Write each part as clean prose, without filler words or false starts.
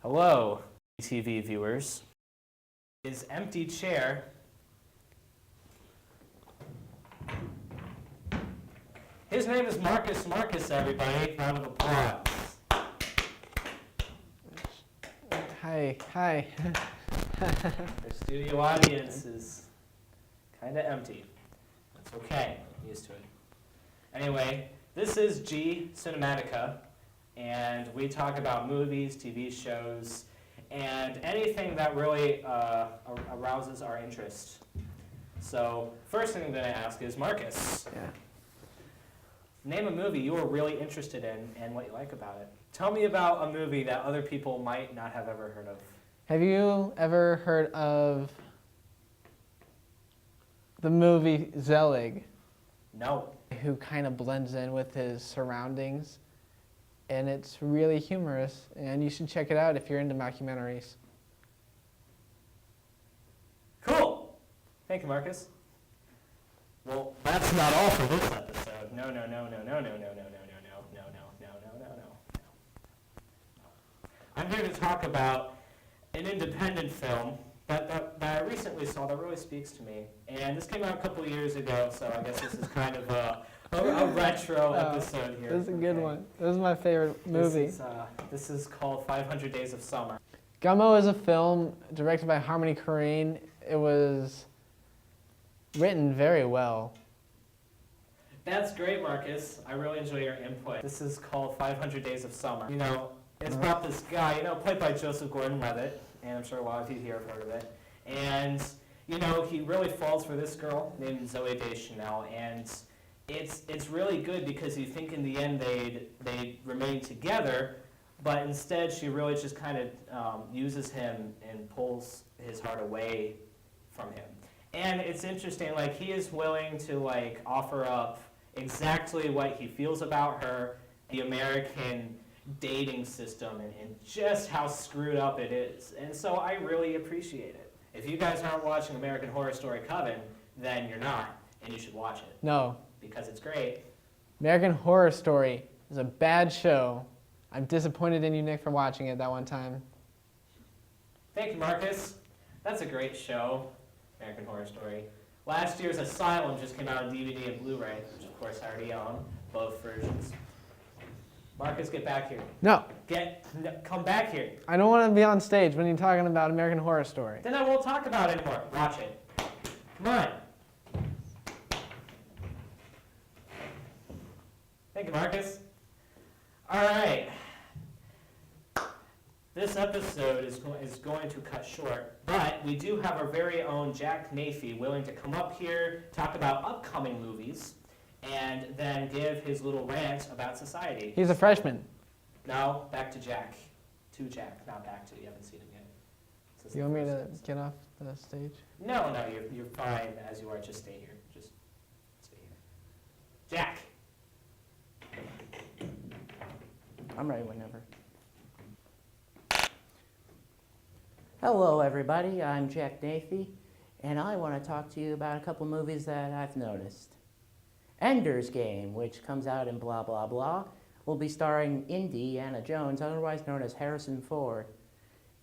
Hello, TV viewers. His empty chair. His name is Marcus Marcus, everybody. Round of applause. Hi. Our studio audience is kind of empty. That's okay. I'm used to it. Anyway, this is Cinematica, and we talk about movies, TV shows, and anything that really arouses our interest. So, first thing I'm going to ask is, Marcus, name a movie you were really interested in and what you like about it. Tell me about a movie that other people might not have ever heard of. Have you ever heard of the movie Zelig? No. Who kind of blends in with his surroundings, and it's really humorous, and you should check it out if you're into mockumentaries. Cool. Thank you, Marcus. Well, that's not all for this episode. No. I'm here to talk about an independent film that I recently saw that really speaks to me. And this came out a couple of years ago, so I guess this is kind of a retro episode here. This is a good one. This is my favorite movie. This is called 500 Days of Summer. Gummo is a film directed by Harmony Korine. It was written very well. That's great, Marcus. I really enjoy your input. This is called 500 Days of Summer. You know, it's about this guy, played by Joseph Gordon-Levitt, and I'm sure a lot of you here have heard of it. And, he really falls for this girl named Zooey Deschanel, and it's really good because you think in the end they'd remain together, but instead she really just kind of uses him and pulls his heart away from him. And it's interesting, he is willing to, offer up exactly what he feels about her, the American dating system, and just how screwed up it is. And so I really appreciate it. If you guys aren't watching American Horror Story Coven, then you're not, and you should watch it. No. Because it's great. American Horror Story is a bad show. I'm disappointed in you, Nick, for watching it that one time. Thank you, Marcus. That's a great show, American Horror Story. Last year's Asylum just came out on DVD and Blu-ray, which of course I already own, both versions. Marcus, get back here. No. Come back here. I don't want to be on stage when you're talking about American Horror Story. Then I won't talk about it anymore. Watch it. Come on. Thank you, Marcus. All right. This episode is going to cut short, but we do have our very own Jack Nafee willing to come up here, talk about upcoming movies, and then give his little rant about society. He's a freshman. No, back to Jack. To Jack, not back to. You haven't seen him yet. You want me to get off the stage? No, you're fine as you are. Just stay here. Just stay here. Jack. I'm ready whenever. Hello, everybody. I'm Jack Nafee, and I want to talk to you about a couple movies that I've noticed. Ender's Game, which comes out in blah, blah, blah, will be starring Indiana Jones, otherwise known as Harrison Ford,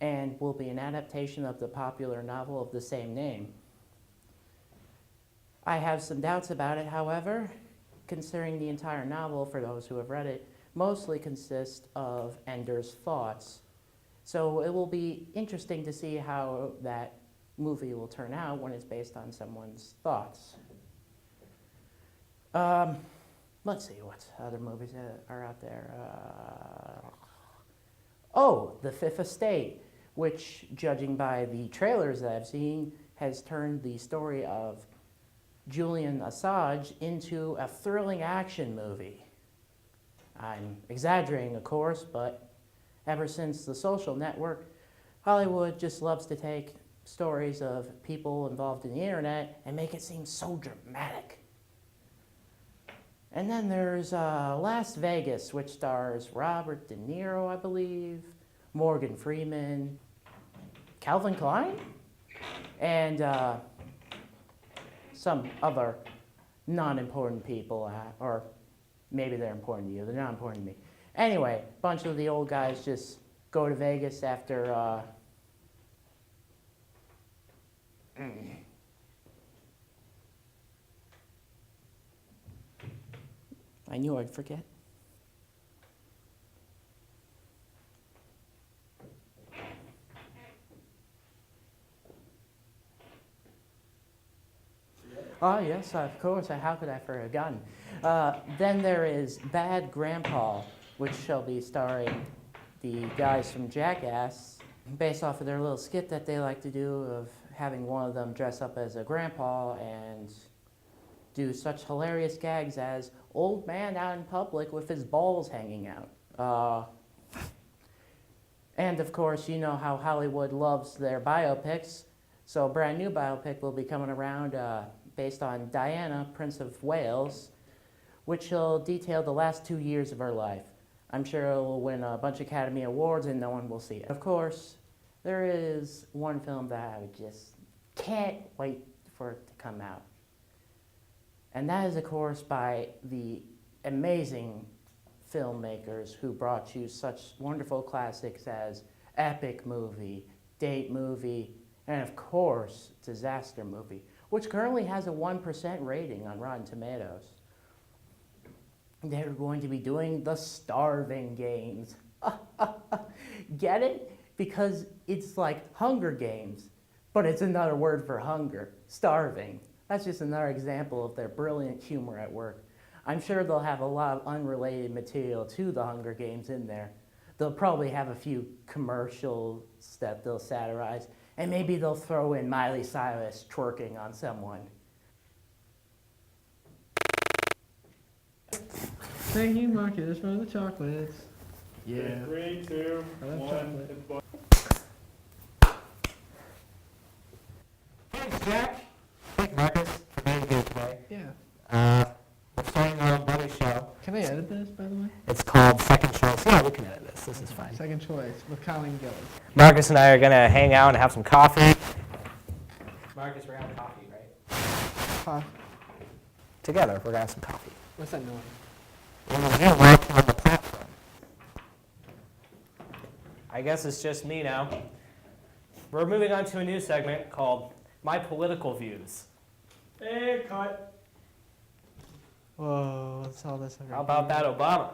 and will be an adaptation of the popular novel of the same name. I have some doubts about it, however, considering the entire novel, for those who have read it, mostly consists of Ender's thoughts. So it will be interesting to see how that movie will turn out when it's based on someone's thoughts. Let's see what other movies are out there. The Fifth Estate, which, judging by the trailers that I've seen, has turned the story of Julian Assange into a thrilling action movie. I'm exaggerating, of course, but ever since The Social Network, Hollywood just loves to take stories of people involved in the internet and make it seem so dramatic. And then there's Las Vegas, which stars Robert De Niro, I believe, Morgan Freeman, Calvin Klein, and some other non-important people, or maybe they're important to you, they're not important to me. Anyway, a bunch of the old guys just go to Vegas after I knew I'd forget. Oh, yes, of course. How could I have forgotten? Then there is Bad Grandpa, which shall be starring the guys from Jackass, based off of their little skit that they like to do of having one of them dress up as a grandpa and do such hilarious gags as old man out in public with his balls hanging out. And of course, you know how Hollywood loves their biopics, so a brand new biopic will be coming around based on Diana, Prince of Wales, which will detail the last 2 years of her life. I'm sure it will win a bunch of Academy Awards and no one will see it. Of course, there is one film that I just can't wait for it to come out. And that is, of course, by the amazing filmmakers who brought you such wonderful classics as Epic Movie, Date Movie, and of course, Disaster Movie, which currently has a 1% rating on Rotten Tomatoes. They're going to be doing The Starving Games. Get it? Because it's like Hunger Games, but it's another word for hunger, starving. That's just another example of their brilliant humor at work. I'm sure they'll have a lot of unrelated material to the Hunger Games in there. They'll probably have a few commercials that they'll satirize, and maybe they'll throw in Miley Cyrus twerking on someone. Thank you, Marcus, for the chocolates. Yeah. 3, 2, I love 1. chocolate. Thanks, Jack. Thank you, Marcus, for being here today. Yeah. We're starting our own buddy show. Can I edit this, by the way? It's called Second Choice. Yeah, we can edit this. This is fine. Second choice with Colin Gillis. Marcus and I are going to hang out and have some coffee. Marcus, we're going to have coffee, right? Huh? Together, we're going to have some coffee. What's that noise? You're working on the platform. I guess it's just me now. We're moving on to a new segment called My Political Views. Hey, cut. Whoa, what's all this? How about that, Obama?